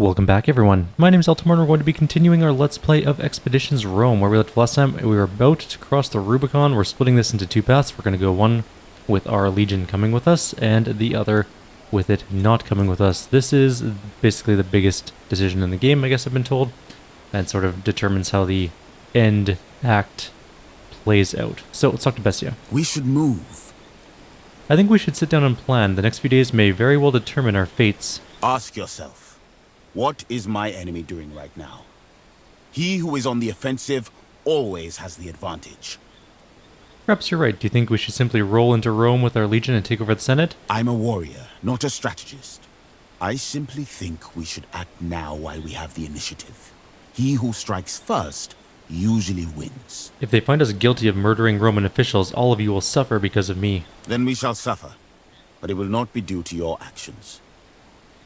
Welcome back everyone, my name is Eltimar and we're going to be continuing our Let's Play of Expeditions Rome, where we left last time. We were about to cross the Rubicon. We're splitting this into two paths. We're going to go one with our legion coming with us, and the other with it not coming with us. This is basically the biggest decision in the game, I guess I've been told, and sort of determines how the end act plays out. So let's talk to Bestia. We should move. I think we should sit down and plan. The next few days may very well determine our fates. Ask yourself. What is my enemy doing right now? He who is on the offensive always has the advantage. Perhaps you're right. Do you think we should simply roll into Rome with our legion and take over the Senate? I'm a warrior, not a strategist. I simply think we should act now while we have the initiative. He who strikes first usually wins. If they find us guilty of murdering Roman officials, all of you will suffer because of me. Then we shall suffer, but it will not be due to your actions.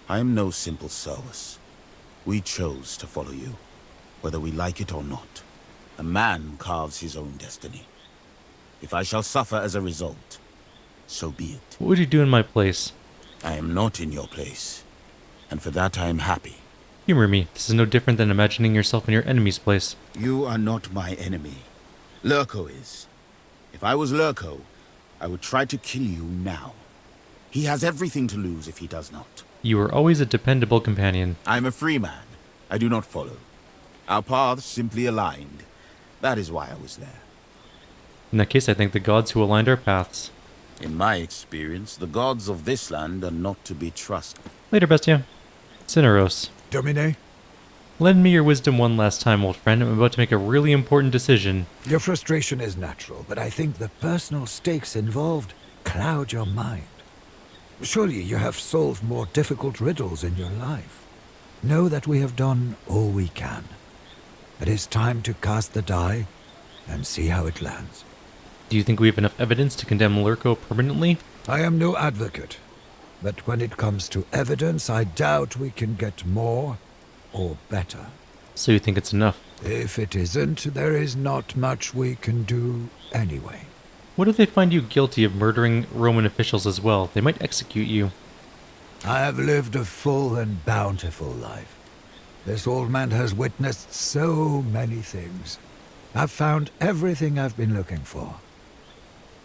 I am no simple service. We chose to follow you, whether we like it or not. A man carves his own destiny. If I shall suffer as a result, so be it. What would you do in my place? I am not in your place, and for that I am happy. Humor me. This is no different than imagining yourself in your enemy's place. You are not my enemy. Lurko is. If I was Lurko, I would try to kill you now. He has everything to lose if he does not. You are always a dependable companion. I'm a free man. I do not follow. Our paths simply aligned. That is why I was there. In that case, I thank the gods who aligned our paths. In my experience, the gods of this land are not to be trusted. Later, Bestia. Cineros. Domine, Lend me your wisdom one last time, old friend. I'm about to make a really important decision. your frustration is natural, but I think the personal stakes involved cloud your mind. Surely you have solved more difficult riddles in your life. Know that we have done all we can. It is time to cast the die and see how it lands. Do you think we have enough evidence to condemn Lurko permanently? I am no advocate, but when it comes to evidence, I doubt we can get more or better. So you think it's enough? If it isn't, there is not much we can do anyway. What if they find you guilty of murdering Roman officials as well? They might execute you. I have lived a full and bountiful life. This old man has witnessed so many things. I've found everything I've been looking for.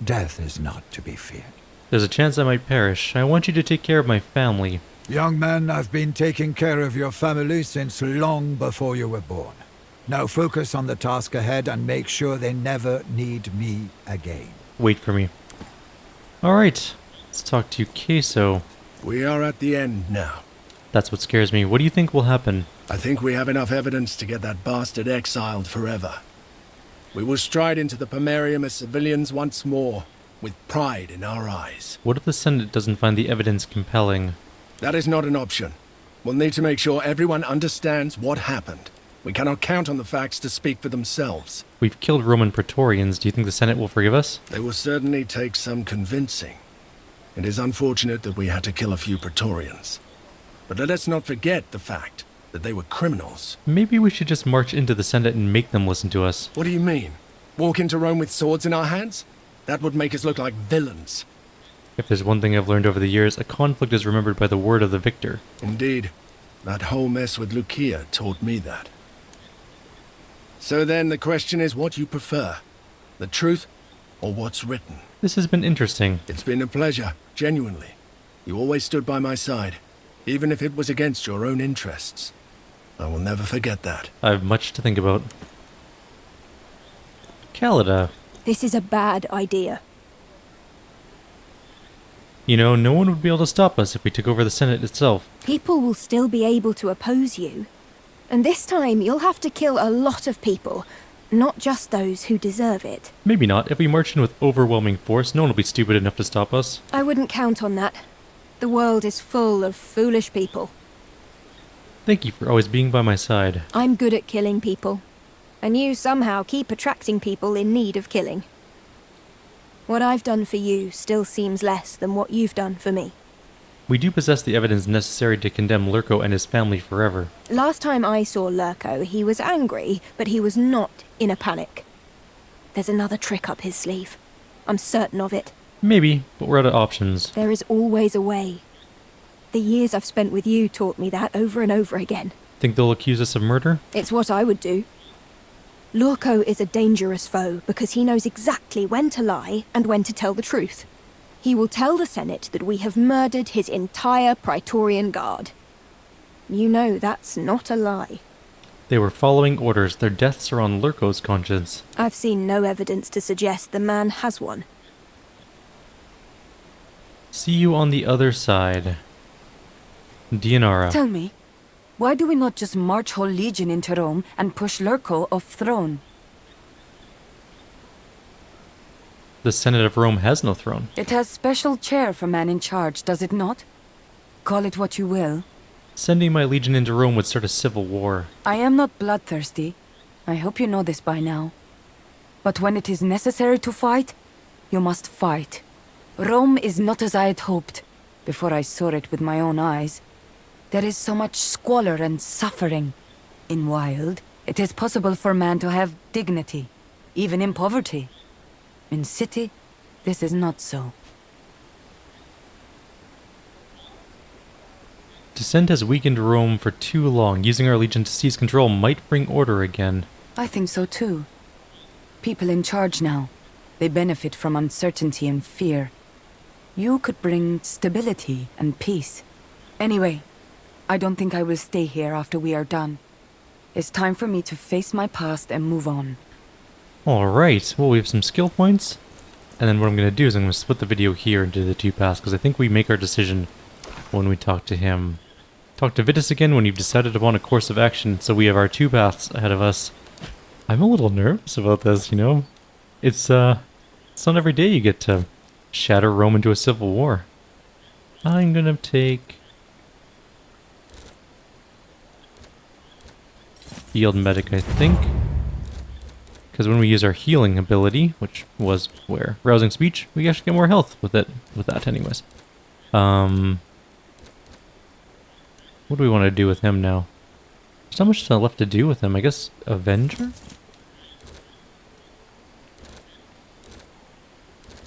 Death is not to be feared. There's a chance I might perish. I want you to take care of my family. Young man, I've been taking care of your family since long before you were born. Now focus on the task ahead and make sure they never need me again. Wait for me. Alright, let's talk to Queso. We are at the end now. That's what scares me. What do you think will happen? I think we have enough evidence to get that bastard exiled forever. We will stride into the Pomerium as civilians once more, with pride in our eyes. What if the Senate doesn't find the evidence compelling? That is not an option. We'll need to make sure everyone understands what happened. We cannot count on the facts to speak for themselves. We've killed Roman Praetorians. Do you think the Senate will forgive us? They will certainly take some convincing. It is unfortunate that we had to kill a few Praetorians. But let us not forget the fact that they were criminals. Maybe we should just march into the Senate and make them listen to us. What do you mean? Walk into Rome with swords in our hands? That would make us look like villains. If there's one thing I've learned over the years, a conflict is remembered by the word of the victor. Indeed. That whole mess with Lucia taught me that. So then the question is what you prefer, the truth or what's written? This has been interesting. It's been a pleasure, genuinely. You always stood by my side, even if it was against your own interests. I will never forget that. I have much to think about. Calida. This is a bad idea. You know, no one would be able to stop us if we took over the Senate itself. People will still be able to oppose you. And this time, you'll have to kill a lot of people, not just those who deserve it. Maybe not. If we march in with overwhelming force, no one will be stupid enough to stop us. I wouldn't count on that. The world is full of foolish people. Thank you for always being by my side. I'm good at killing people. And you somehow keep attracting people in need of killing. What I've done for you still seems less than what you've done for me. We do possess the evidence necessary to condemn Lurko and his family forever. Last time I saw Lurko, he was angry, but he was not in a panic. There's another trick up his sleeve. I'm certain of it. Maybe, but we're out of options. There is always a way. The years I've spent with you taught me that over and over again. Think they'll accuse us of murder? It's what I would do. Lurko is a dangerous foe because he knows exactly when to lie and when to tell the truth. He will tell the Senate that we have murdered his entire Praetorian Guard. You know that's not a lie. They were following orders. Their deaths are on Lurko's conscience. I've seen no evidence to suggest the man has one. See you on the other side. Dianara. Tell me, why do we not just march whole legion into Rome and push Lurko off throne? The Senate of Rome has no throne. It has special chair for man in charge, does it not? Call it what you will. Sending my legion into Rome would start a civil war. I am not bloodthirsty. I hope you know this by now. But when it is necessary to fight, you must fight. Rome is not as I had hoped, before I saw it with my own eyes. There is so much squalor and suffering. In Wild, it is possible for man to have dignity, even in poverty. In city, this is not so. Dissent has weakened Rome for too long. Using our legion to seize control might bring order again. I think so too. People in charge now. They benefit from uncertainty and fear. You could bring stability and peace. Anyway, I don't think I will stay here after we are done. It's time for me to face my past and move on. Alright, well we have some skill points. And then what I'm going to do is I'm going to split the video here into the two paths, because I think we make our decision when we talk to him. Talk to Vitus again when you've decided upon a course of action, so we have our two paths ahead of us. I'm a little nervous about this, you know? It's not every day you get to shatter Rome into a civil war. I'm going to take Field Medic, I think. Because when we use our healing ability, which was where? Rousing Speech, we actually get more health with it, with that anyways. What do we want to do with him now? There's not much left to do with him. I guess Avenger?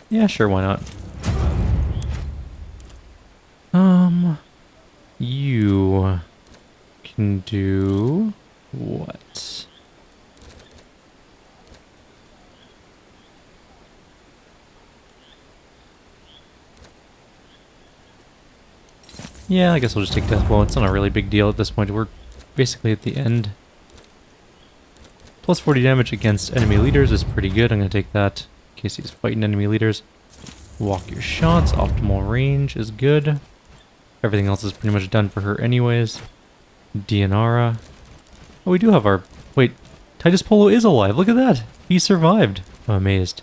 Yeah, sure, why not? You can do what? Yeah, I guess we'll just take Death Blow. It's not a really big deal at this point. We're basically at the end. Plus 40 damage against enemy leaders is pretty good. I'm going to take that in case he's fighting enemy leaders. Walk your shots. Optimal range is good. Everything else is pretty much done for her anyways. Dianara. Oh, we do have our... Wait, Titus Polo is alive. Look at that. He survived. I'm amazed.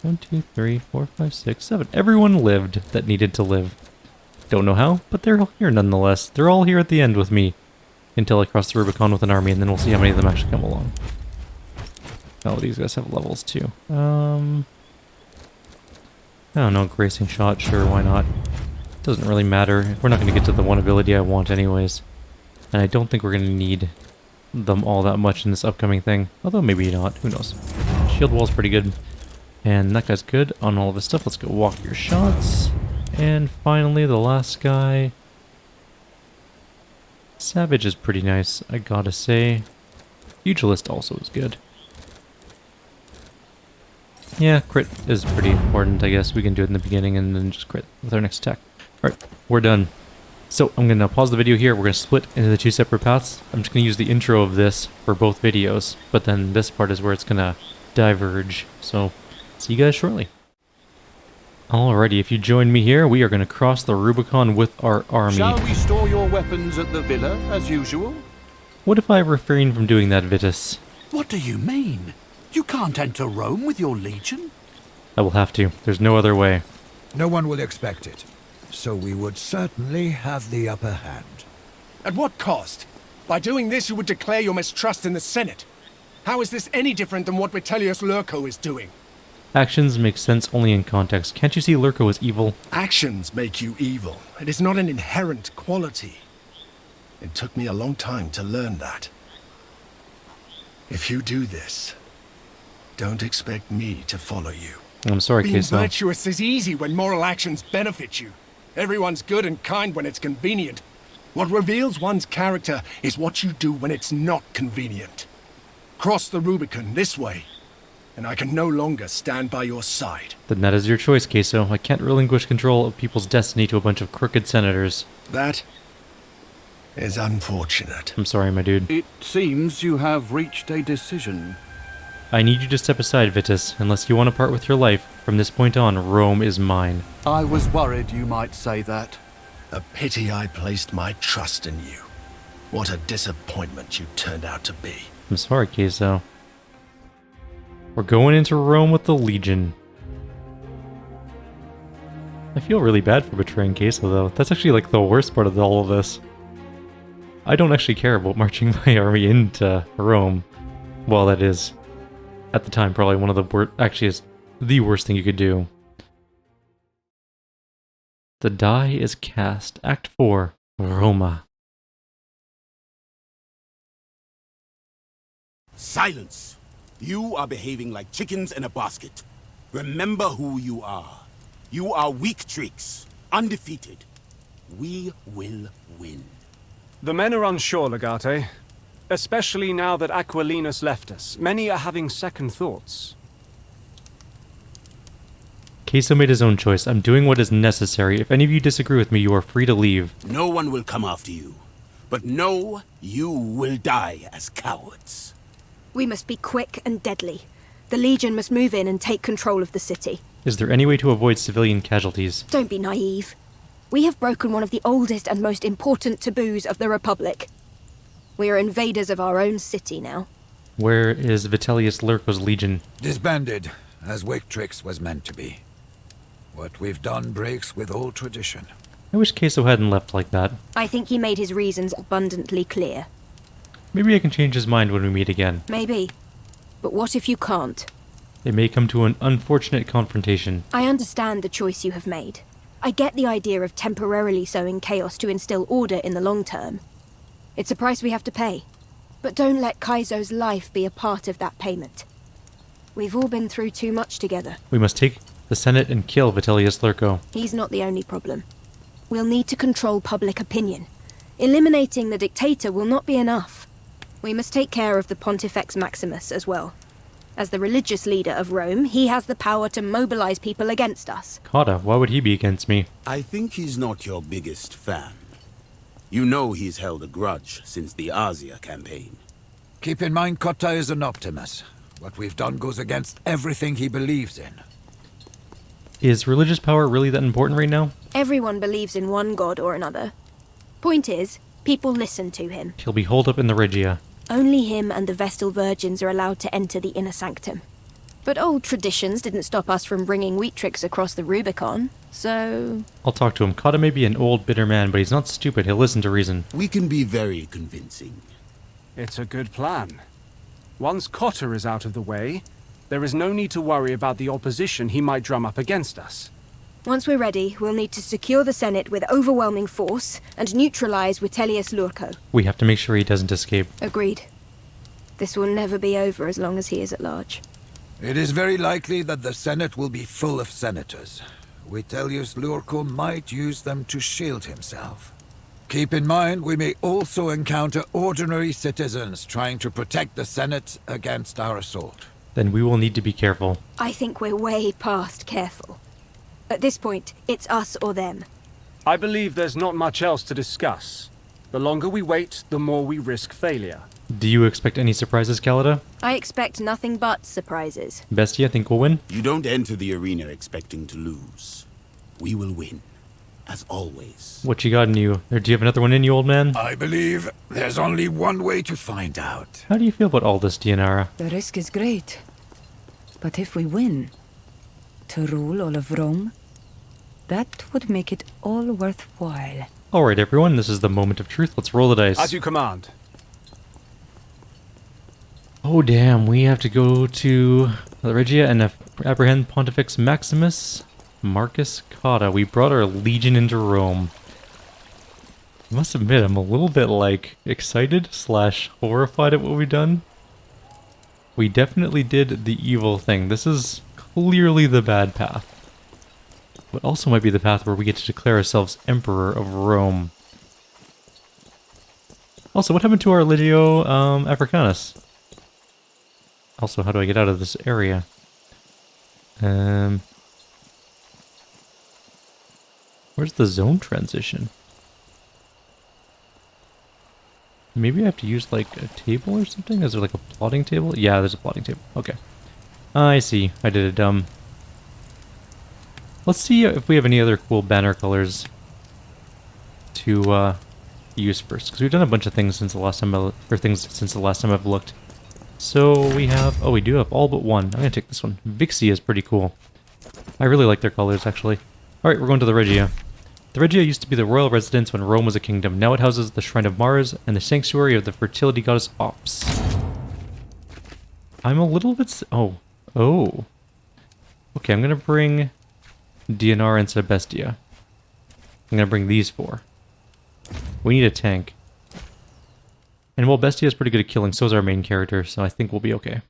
1, 2, 3, 4, 5, 6, 7. Everyone lived that needed to live. Don't know how, but they're here nonetheless. They're all here at the end with me until I cross the Rubicon with an army, and then we'll see how many of them actually come along. Oh, these guys have levels too. I don't know, Gracing Shot, sure, why not? Doesn't really matter. We're not going to get to the one ability I want anyways. And I don't think we're going to need them all that much in this upcoming thing. Although maybe not, who knows. Shield Wall's pretty good. And that guy's good on all of his stuff. Let's go walk your shots. And finally, the last guy. Savage is pretty nice, I gotta say. Pugilist also is good. Yeah, crit is pretty important, I guess. We can do it in the beginning and then just crit with our next attack. Alright, we're done. So, I'm gonna pause the video here. We're gonna split into the two separate paths. I'm just gonna use the intro of this for both videos, but then this part is where it's gonna diverge. So, see you guys shortly. Alrighty, if you join me here, we are going to cross the Rubicon with our army. Shall we store your weapons at the villa, as usual? What if I refrain from doing that, Vitus? What do you mean? You can't enter Rome with your legion? I will have to. There's no other way. No one will expect it, so we would certainly have the upper hand. At what cost? By doing this, you would declare your mistrust in the Senate. How is this any different than what Vitellius Lurko is doing? Actions make sense only in context. Can't you see Lurko is evil? Actions make you evil. It is not an inherent quality. It took me a long time to learn that. If you do this, don't expect me to follow you. I'm sorry, Being Queso. virtuous is easy when moral actions benefit you. Everyone's good and kind when it's convenient. What reveals one's character is what you do when it's not convenient. Cross the Rubicon this way, and I can no longer stand by your side. Then that is your choice, Queso. I can't relinquish control of people's destiny to a bunch of crooked senators. That is unfortunate. I'm sorry, my dude. It seems you have reached a decision. I need you to step aside, Vitus. Unless you want to part with your life, from this point on, Rome is mine. I was worried you might say that. A pity I placed my trust in you. What a disappointment you turned out to be. I'm sorry, Queso. We're going into Rome with the Legion. I feel really bad for betraying Queso, though. That's actually like the worst part of all of this. I don't actually care about marching my army into Rome. Well, that is, at the time, probably one of the worst, actually is the worst thing you could do. The die is cast. Act 4, Roma. Silence! You are behaving like chickens in a basket. Remember who you are. You are weak tricks, undefeated. We will win. The men are unsure, Legate. Especially now that Aquilinus left us. Many are having second thoughts. Queso made his own choice. I'm doing what is necessary. If any of you disagree with me, you are free to leave. No one will come after you. But know you will die as cowards. We must be quick and deadly. The Legion must move in and take control of the city. Is there any way to avoid civilian casualties? Don't be naive. We have broken one of the oldest and most important taboos of the Republic. We are invaders of our own city now. Where is Vitellius Lurco's legion? Disbanded, as Wictrix was meant to be. What we've done breaks with old tradition. I wish Queso hadn't left like that. I think he made his reasons abundantly clear. Maybe I can change his mind when we meet again. Maybe. But what if you can't? It may come to an unfortunate confrontation. I understand the choice you have made. I get the idea of temporarily sowing chaos to instill order in the long term. It's a price we have to pay. But don't let Kaizo's life be a part of that payment. We've all been through too much together. We must take the Senate and kill Vitellius Lurco. He's not the only problem. We'll need to control public opinion. Eliminating the dictator will not be enough. We must take care of the Pontifex Maximus as well. As the religious leader of Rome, he has the power to mobilize people against us. Cotta, why would he be against me? I think he's not your biggest fan. You know he's held a grudge since the Asia campaign. Keep in mind Cotta is an optimist. What we've done goes against everything he believes in. Is religious power really that important right now? Everyone believes in one god or another. Point is, people listen to him. He'll be holed up in the Regia. Only him and the Vestal Virgins are allowed to enter the inner sanctum. But old traditions didn't stop us from bringing Wheatrix across the Rubicon, so... I'll talk to him. Cotta may be an old, bitter man, but he's not stupid. He'll listen to reason. We can be very convincing. It's a good plan. Once Cotta is out of the way, there is no need to worry about the opposition he might drum up against us. Once we're ready, we'll need to secure the Senate with overwhelming force and neutralize Vitellius Lurco. We have to make sure he doesn't escape. Agreed. This will never be over as long as he is at large. It is very likely that the Senate will be full of senators. Vitellius Lurco might use them to shield himself. Keep in mind, we may also encounter ordinary citizens trying to protect the Senate against our assault. Then we will need to be careful. I think we're way past careful. At this point, it's us or them. I believe there's not much else to discuss. The longer we wait, the more we risk failure. Do you expect any surprises, Calida? I expect nothing but surprises. Bestie, I think we'll win. You don't enter the arena expecting to lose. We will win, as always. What you got in you? Or do you have another one in you, old man? I believe there's only one way to find out. How do you feel about all this, Dianara? The risk is great. But if we win, to rule all of Rome, that would make it all worthwhile. Alright, everyone, this is the moment of truth. Let's roll the dice. As you command. Oh, damn, we have to go to the Regia and apprehend Pontifex Maximus Marcus Cotta. We brought our legion into Rome. I must admit, I'm a little bit, excited / horrified at what we've done. We definitely did the evil thing. This is clearly the bad path. but also might be the path where we get to declare ourselves Emperor of Rome. Also, what happened to our Legio Africanus? Also, how do I get out of this area? Where's the zone transition? Maybe I have to use, like, a table or something? Is there, like, a plotting table? Yeah, there's a plotting table. Okay. I see. I did it dumb. Let's see if we have any other cool banner colors to use first, because we've done a bunch of things since the last time I've looked. So we have, oh, we do have all but one. I'm gonna take this one. Vixie is pretty cool. I really like their colors, actually. All right, we're going to the Regia. The Regia used to be the royal residence when Rome was a kingdom. Now it houses the Shrine of Mars and the sanctuary of the fertility goddess Ops. I'm a little bit... Oh. Okay, I'm gonna bring DNR and Sebestia. I'm gonna bring these four. We need a tank. And while Bestia is pretty good at killing, so is our main character, so I think we'll be okay.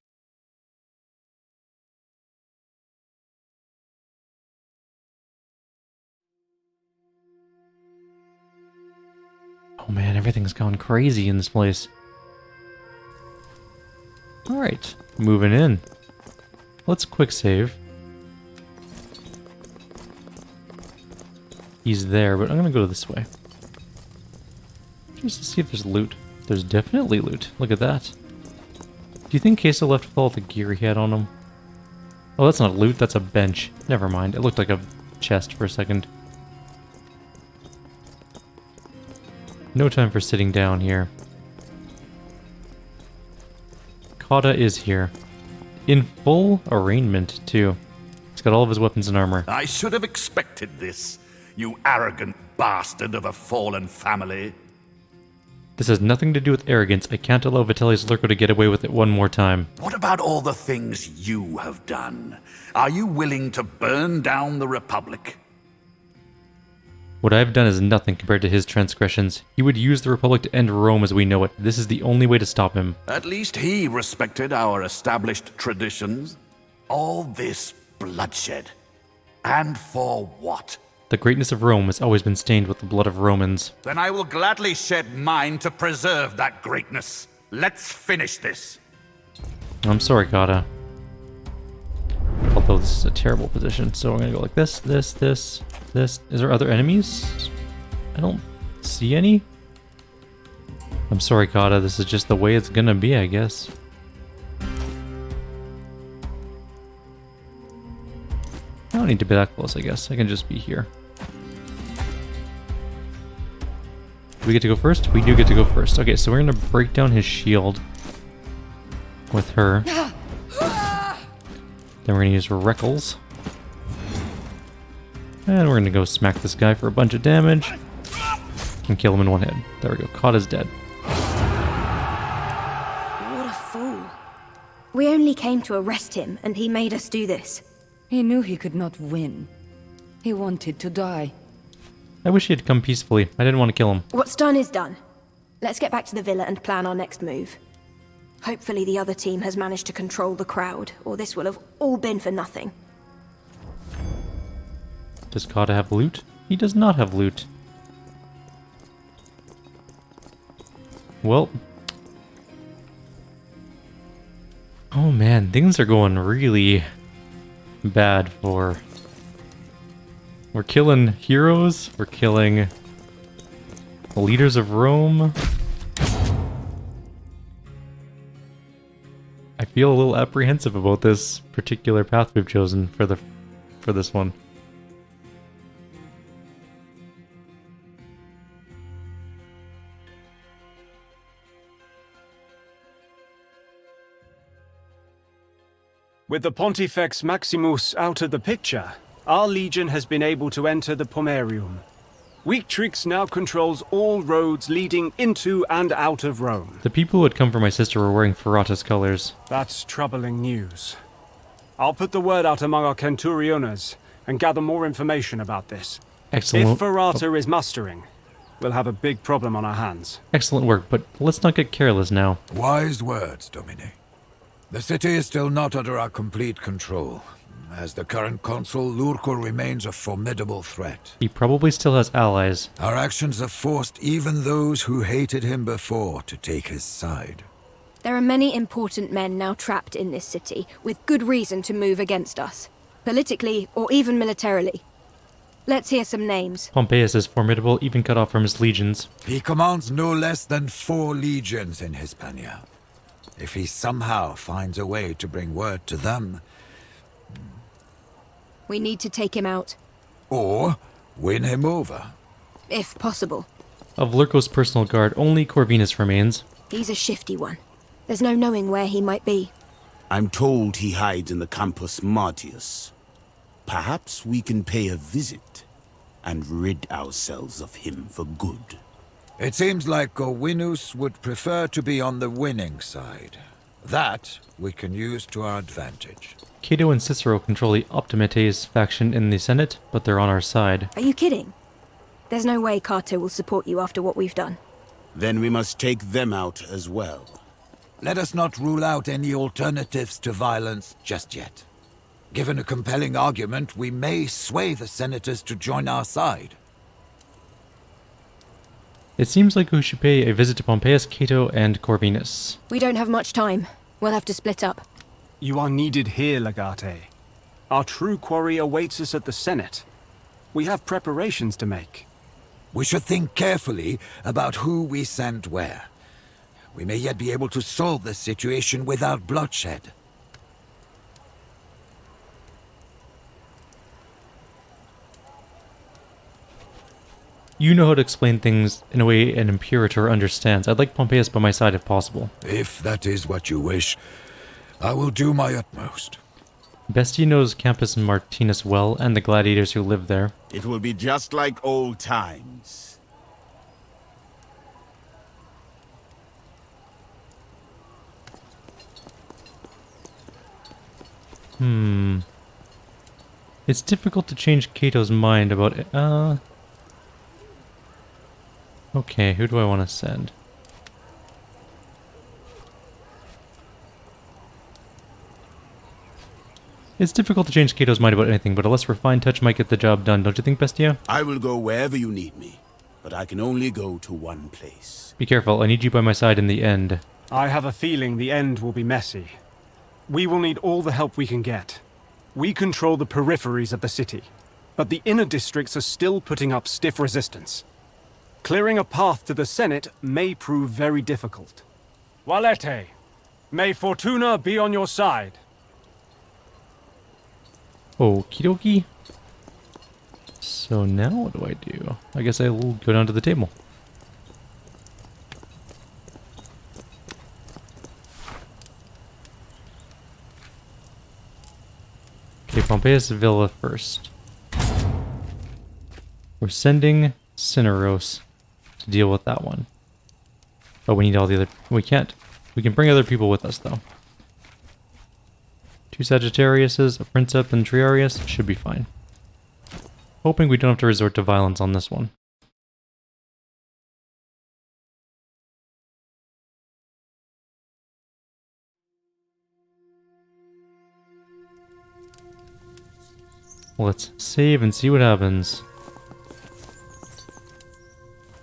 Oh man, everything's gone crazy in this place. Alright, moving in. Let's quick save. He's there, but I'm gonna go this way. Just to see if there's loot. There's definitely loot. Look at that. Do you think Queso left with all the gear he had on him? Oh, that's not loot, that's a bench. Never mind, it looked like a chest for a second. No time for sitting down here. Cotta is here. In full arraignment, too. He's got all of his weapons and armor. I should have expected this, you arrogant bastard of a fallen family. This has nothing to do with arrogance. I can't allow Vitellius Lurko to get away with it one more time. What about all the things you have done? Are you willing to burn down the Republic? What I've done is nothing compared to his transgressions. He would use the Republic to end Rome as we know it. This is the only way to stop him. At least he respected our established traditions. All this bloodshed. And for what? The greatness of Rome has always been stained with the blood of Romans. Then I will gladly shed mine to preserve that greatness. Let's finish this. I'm sorry, Cotta. Although this is a terrible position, so we're gonna go like this, this, this, this. Is there other enemies? I don't see any. I'm sorry, Cotta. This is just the way it's gonna be, I guess. I don't need to be that close, I guess. I can just be here. Do we get to go first? We do get to go first. Okay, so we're gonna break down his shield with her. Then we're gonna use Reckles. And we're gonna go smack this guy for a bunch of damage. And kill him in one hit. There we go. Cotta's dead. What a fool. We only came to arrest him, and he made us do this. He knew he could not win. He wanted to die. I wish he had come peacefully. I didn't want to kill him. What's done is done. Let's get back to the villa and plan our next move. Hopefully the other team has managed to control the crowd, or this will have all been for nothing. Does Cotta have loot? He does not have loot. Well. Oh man, things are going really bad for... We're killing heroes. We're killing the leaders of Rome. I feel a little apprehensive about this particular path we've chosen for this one. With the Pontifex Maximus out of the picture, our legion has been able to enter the Pomerium. Weaktrix now controls all roads leading into and out of Rome. The people who had come for my sister were wearing Ferrata's colors. That's troubling news. I'll put the word out among our Centuriones and gather more information about this. Excellent. If Ferrata is mustering, we'll have a big problem on our hands. Excellent work, but let's not get careless now. Wise words, Domine. The city is still not under our complete control. As the current consul, Lurko remains a formidable threat. He probably still has allies. Our actions have forced even those who hated him before to take his side. There are many important men now trapped in this city, with good reason to move against us, politically or even militarily. Let's hear some names. Pompeius is formidable, even cut off from his legions. He commands no less than 4 legions in Hispania. If he somehow finds a way to bring word to them... We need to take him out. Or win him over. If possible. Of Lurko's personal guard, only Corvinus remains. He's a shifty one. There's no knowing where he might be. I'm told he hides in the Campus Martius. Perhaps we can pay a visit and rid ourselves of him for good. It seems like Gowinus would prefer to be on the winning side. That we can use to our advantage. Cato and Cicero control the Optimates faction in the Senate, but they're on our side. Are you kidding? There's no way Cotta will support you after what we've done. Then we must take them out as well. Let us not rule out any alternatives to violence just yet. Given a compelling argument, we may sway the senators to join our side. It seems like we should pay a visit to Pompeius, Cato, and Corvinus. We don't have much time. We'll have to split up. You are needed here, Legate. Our true quarry awaits us at the Senate. We have preparations to make. We should think carefully about who we send where. We may yet be able to solve this situation without bloodshed. You know how to explain things in a way an Imperator understands. I'd like Pompeius by my side if possible. If that is what you wish, I will do my utmost. Bestie knows Campus Martinus well, and the gladiators who live there. It will be just like old times. It's difficult to change Cato's mind about it. Okay, who do I want to send? It's difficult to change Cato's mind about anything, but a less refined touch might get the job done, don't you think, Bestia? I will go wherever you need me, but I can only go to one place. Be careful, I need you by my side in the end. I have a feeling the end will be messy. We will need all the help we can get. We control the peripheries of the city, but the inner districts are still putting up stiff resistance. Clearing a path to the Senate may prove very difficult. Valete, may Fortuna be on your side. Okie dokie. So now what do I do? I guess I will go down to the table. Okay, Pompeius Villa first. We're sending Cineros to deal with that one. Oh, we need all the other... We can't. We can bring other people with us, though. 2 Sagittariuses, a Princeps, and Triarius should be fine. Hoping we don't have to resort to violence on this one. Let's save and see what happens.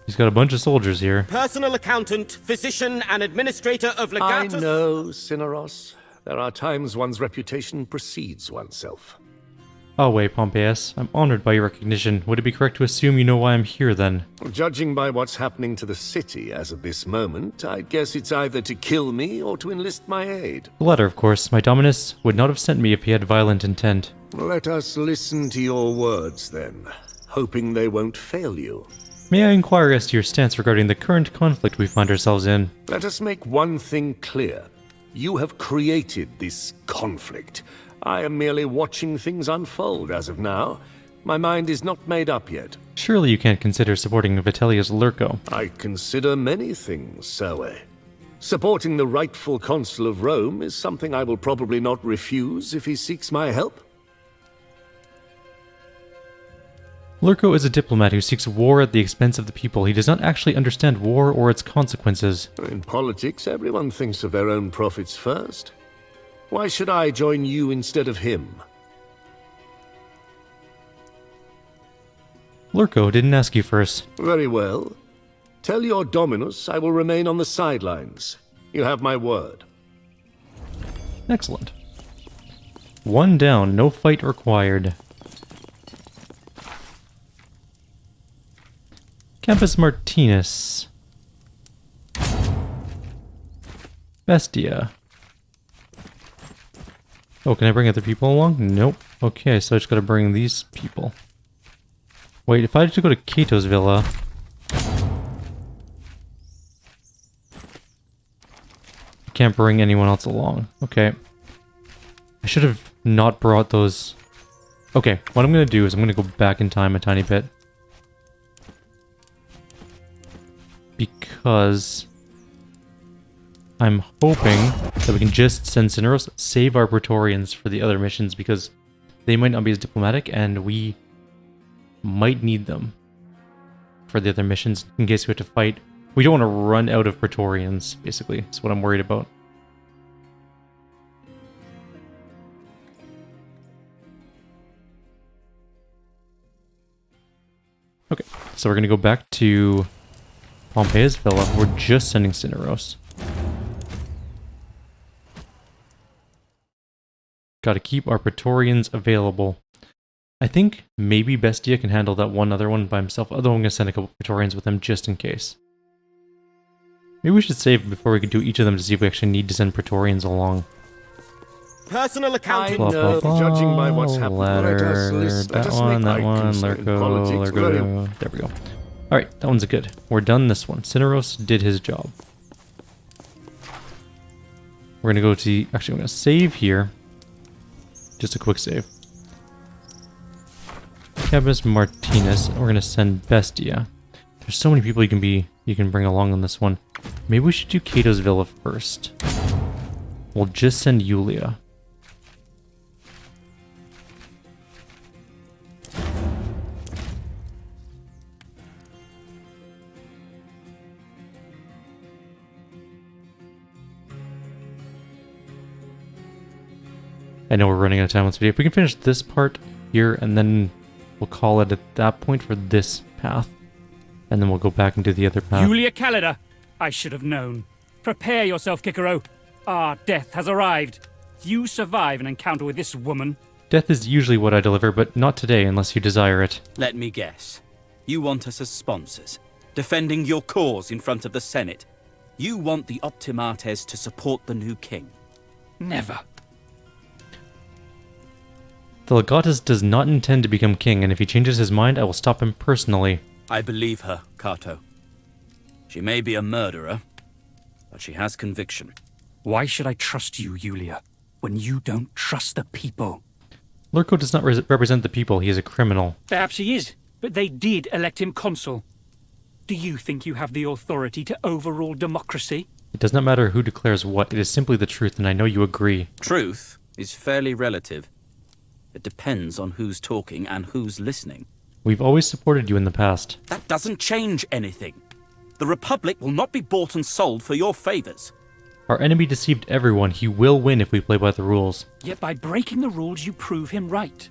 He's got a bunch of soldiers here. Personal accountant, physician, and administrator of Legatus... I know, Cineros. There are times one's reputation precedes oneself. Oh wait, Pompeius. I'm honored by your recognition. Would it be correct to assume you know why I'm here, then? Judging by what's happening to the city as of this moment, I'd guess it's either to kill me or to enlist my aid. The latter, of course. My Dominus would not have sent me if he had violent intent. Let us listen to your words, then, hoping they won't fail you. May I inquire as to your stance regarding the current conflict we find ourselves in? Let us make one thing clear. You have created this conflict. I am merely watching things unfold as of now. My mind is not made up yet. Surely you can't consider supporting Vitellius Lurko. I consider many things, Serwe. Supporting the rightful consul of Rome is something I will probably not refuse if he seeks my help. Lurko is a diplomat who seeks war at the expense of the people. He does not actually understand war or its consequences. In politics, everyone thinks of their own profits first. Why should I join you instead of him? Lurko didn't ask you first. Very well. Tell your Dominus I will remain on the sidelines. You have my word. Excellent. 1 down, no fight required. Campus Martinez. Bestia. Oh, can I bring other people along? Nope. Okay, so I just gotta bring these people. Wait, if I had to go to Cato's villa... I can't bring anyone else along. Okay. I should have not brought those... Okay, what I'm gonna do is I'm gonna go back in time a tiny bit. Because... I'm hoping that we can just send Cineros, save our Praetorians for the other missions, because they might not be as diplomatic, and we might need them for the other missions in case we have to fight. We don't want to run out of Praetorians, basically. That's what I'm worried about. Okay, so we're going to go back to Pompeia's villa. We're just sending Cineros. Gotta keep our Praetorians available. I think maybe Bestia can handle that one other one by himself, although I'm gonna send a couple Praetorians with him just in case. Maybe we should save before we can do each of them to see if we actually need to send Praetorians along. Personal accounting. I know, judging by what's happened. Ladder, that one, Lurko. There we go. Alright, that one's good. We're done this one. Cineros did his job. We're gonna go to... Actually, I'm gonna save here. Just a quick save. Campus Martinez. We're gonna send Bestia. There's so many people you can bring along on this one. Maybe we should do Cato's villa first. We'll just send Yulia. I know we're running out of time on this video. If we can finish this part here, and then we'll call it at that point for this path. And then we'll go back and do the other path. Julia Calida! I should have known. Prepare yourself, Kyrieru. Our death has arrived. If you survive an encounter with this woman... Death is usually what I deliver, but not today unless you desire it. Let me guess. You want us as sponsors, defending your cause in front of the Senate. You want the Optimates to support the new king. Never. The Legatus does not intend to become king, and if he changes his mind, I will stop him personally. I believe her, Cato. She may be a murderer, but she has conviction. Why should I trust you, Yulia, when you don't trust the people? Lurko does not represent the people. He is a criminal. Perhaps he is, but they did elect him consul. Do you think you have the authority to overrule democracy? It does not matter who declares what. It is simply the truth, and I know you agree. Truth is fairly relative. It depends on who's talking and who's listening. We've always supported you in the past. That doesn't change anything. The Republic will not be bought and sold for your favors. Our enemy deceived everyone. He will win if we play by the rules. Yet by breaking the rules, you prove him right.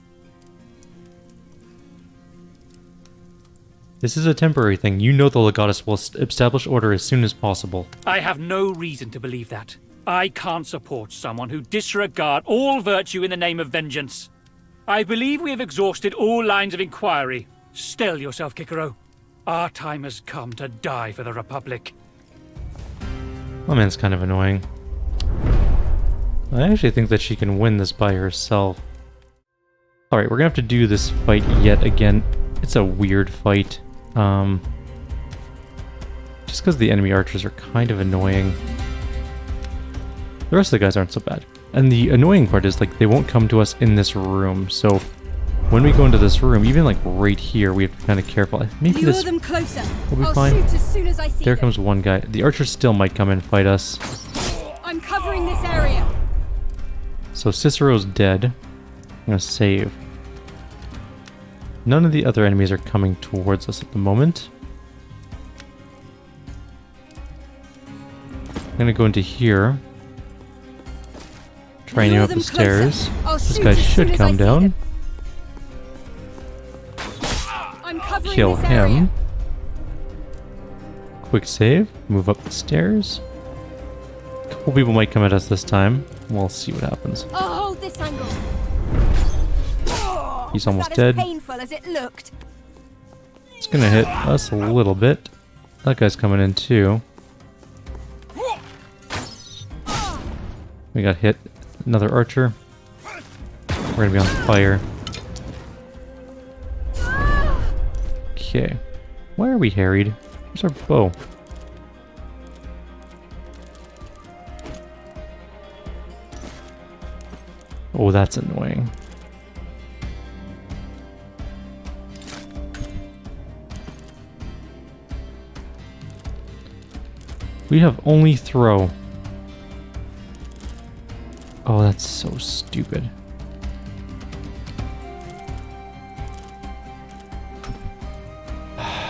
This is a temporary thing. You know the Legatus will establish order as soon as possible. I have no reason to believe that. I can't support someone who disregards all virtue in the name of vengeance. I believe we have exhausted all lines of inquiry. Still yourself, Kyrieru. Our time has come to die for the Republic. My man's kind of annoying. I actually think that she can win this by herself. Alright, we're gonna have to do this fight yet again. It's a weird fight. Just because the enemy archers are kind of annoying. The rest of the guys aren't so bad. And the annoying part is, like, they won't come to us in this room, so when we go into this room, even, like, right here, we have to be kind of careful. Maybe Lure this them closer. will be I'll fine. shoot as soon as I see There them. comes one guy. The archers still might come and fight us. I'm covering this area. So Cicero's dead. I'm gonna save. None of the other enemies are coming towards us at the moment. I'm gonna go into here. Try and aim up the stairs. This guy should come down. I'm covering kill him. Quick save. Move up the stairs. A couple people might come at us this time. We'll see what happens. Oh, this angle. He's almost dead. As painful as it looked. It's gonna hit us a little bit. That guy's coming in too. We got hit. Another archer. We're gonna be on fire. Okay. Why are we harried? Where's our bow? Oh, that's annoying. We have only throw. Oh, that's so stupid.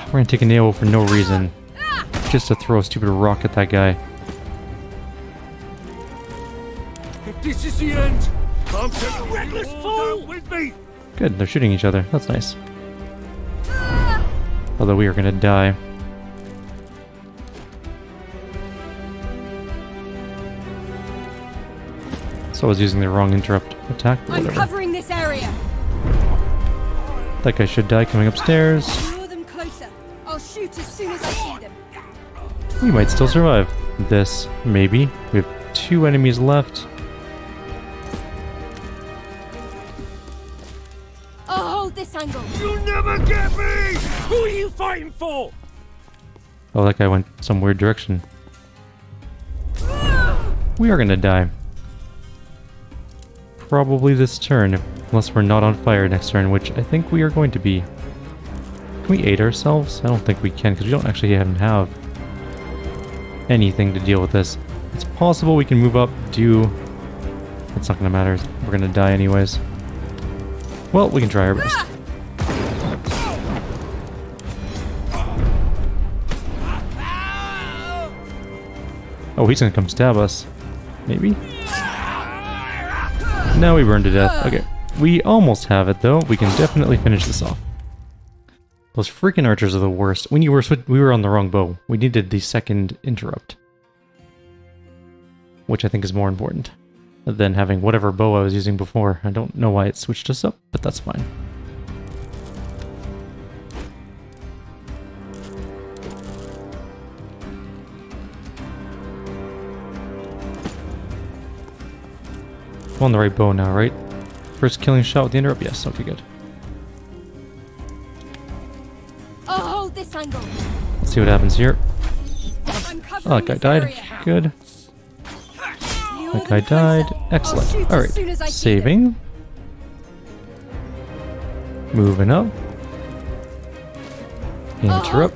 We're gonna take a nail for no reason. Just to throw a stupid rock at that guy. If this is the end, I'm taking you all down with me. Good, they're shooting each other. That's nice. Although we are gonna die. So I was using the wrong interrupt attack, but I'm whatever. covering this area. That guy should die coming upstairs. Lure them closer. I'll shoot as soon as I see them. We might still survive this, maybe. We have 2 enemies left. I'll hold this angle. You'll never get me! Who are you fighting for? Oh, that guy went some weird direction. We are gonna die. Probably this turn, unless we're not on fire next turn, which I think we are going to be. Can we aid ourselves? I don't think we can, because we don't actually even have anything to deal with this. It's possible we can move up, do... It's not going to matter. We're going to die anyways. Well, we can try our best. Oh, he's going to come stab us. Maybe? No, we burned to death. Okay. We almost have it, though. We can definitely finish this off. Those freaking archers are the worst. We were on the wrong bow. We needed the second interrupt. Which I think is more important than having whatever bow I was using before. I don't know why it switched us up, but that's fine. I'm on the right bow now, right? First killing shot with the interrupt? Yes, okay, good. I'll hold this angle. Let's see what happens here. Oh, that guy died. Area. Good. That guy died. Excellent. Alright. Saving. Moving up. Interrupt.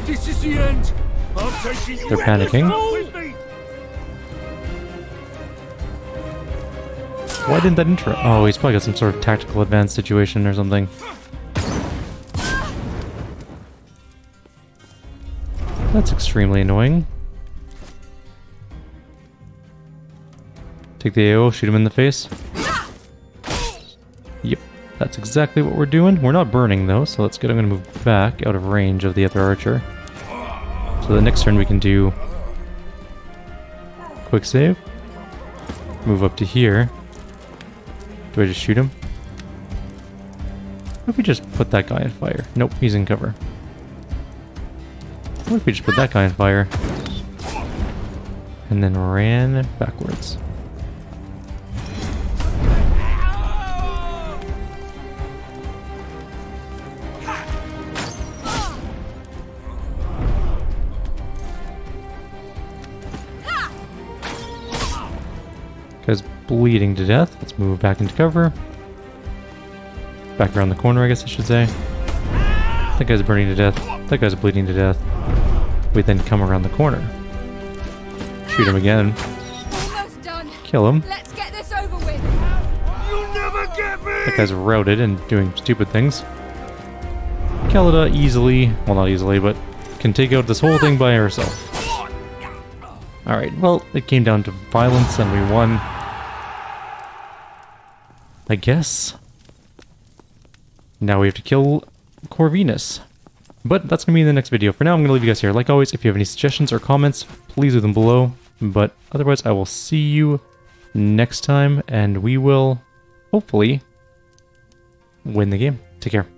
This is the end. I'm taking you. They're panicking. with me. Why didn't that interrupt? Oh, he's probably got some sort of tactical advanced situation or something. That's extremely annoying. Take the AO, shoot him in the face. Yep, that's exactly what we're doing. We're not burning though, so that's good. I'm going to move back out of range of the other archer. So the next turn we can do quick save. Move up to here. Do I just shoot him? What if we just put that guy on fire? Nope, he's in cover. What if we just put that guy on fire? And then ran backwards. Guy's bleeding to death. Let's move back into cover. Back around the corner, I guess I should say. That guy's burning to death. That guy's bleeding to death. We then come around the corner. Shoot him again. Almost done. Kill him. Let's get this over with. You'll never get me. That guy's routed and doing stupid things. Cotta easily, well not easily, but can take out this whole thing by herself. Alright, well, it came down to violence and we won. I guess. Now we have to kill Corvinus. But that's going to be in the next video. For now, I'm going to leave you guys here. Like always, if you have any suggestions or comments, please leave them below. But otherwise, I will see you next time, and we will hopefully win the game. Take care.